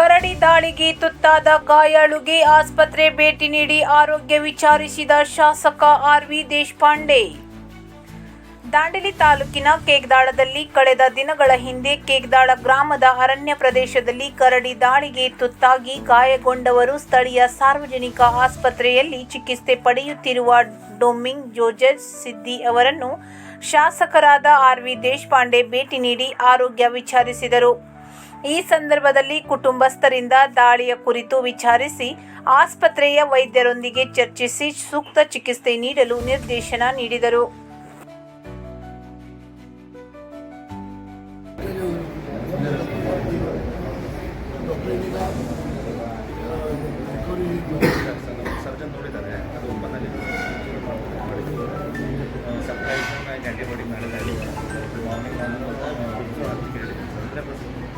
ಕರಡಿ ದಾಳಿಗೆ ತುತ್ತಾದ ಗಾಯಾಳುಗೆ ಆಸ್ಪತ್ರೆ ಭೇಟಿ ನೀಡಿ ಆರೋಗ್ಯ ವಿಚಾರಿಸಿದ ಶಾಸಕ ಆರ್.ವಿ. ದೇಶಪಾಂಡೆ. ದಾಂಡೇಲಿ ತಾಲೂಕಿನ ಕೇಗದಾಳದಲ್ಲಿ ಕಳೆದ ದಿನಗಳ ಹಿಂದೆ ಕೇಗದಾಳ ಗ್ರಾಮದ ಅರಣ್ಯ ಪ್ರದೇಶದಲ್ಲಿ ಕರಡಿ ದಾಳಿಗೆ ತುತ್ತಾಗಿ ಗಾಯಗೊಂಡವರು ಸ್ಥಳೀಯ ಸಾರ್ವಜನಿಕ ಆಸ್ಪತ್ರೆಯಲ್ಲಿ ಚಿಕಿತ್ಸೆ ಪಡೆಯುತ್ತಿರುವ ಡೊಮಿಂಗ್ ಜೋರ್ಜ್ ಸಿದ್ದಿ ಅವರನ್ನು ಶಾಸಕರಾದ ಆರ್.ವಿ. ದೇಶಪಾಂಡೆ ಭೇಟಿ ನೀಡಿ ಆರೋಗ್ಯ ವಿಚಾರಿಸಿದರು. ಈ ಸಂದರ್ಭದಲ್ಲಿ ಕುಟುಂಬಸ್ಥರಿಂದ ದಾಳಿಯ ಕುರಿತು ವಿಚಾರಿಸಿ ಆಸ್ಪತ್ರೆಯ ವೈದ್ಯರೊಂದಿಗೆ ಚರ್ಚಿಸಿ ಸೂಕ್ತ ಚಿಕಿತ್ಸೆ ನೀಡಲು ನಿರ್ದೇಶನ ನೀಡಿದರು.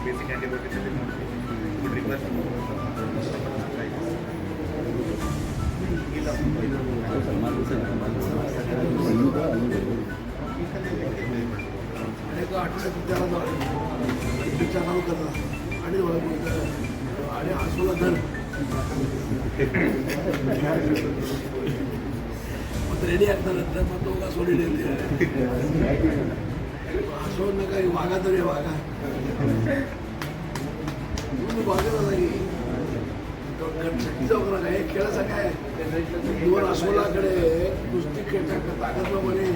ಬೇಸಿಕ್ ಆ್ಯಂಟಿಬಯೋಟಿಕ್ಸ್ ಗುಡ್ ರಿಕ್ವೆಸ್ಟ್ आणि आसोला धर मग रेडी ಆಗ್ತಾರಂತೆ ಮತ್ತು ಹೋಗ ಸೋಲಿಡಿ आसोला काही वागा तरी वागा तुम्ही वागला नाही चौकला काय खेळायचा काय दोन आसोलाकडे कुस्ती खेळता ताकद म्हणे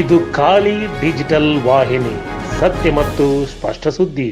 ಇದು ಖಾಲಿ ಡಿಜಿಟಲ್ ವಾಹಿನಿ, ಸತ್ಯ ಮತ್ತು ಸ್ಪಷ್ಟ ಸುದ್ದಿ.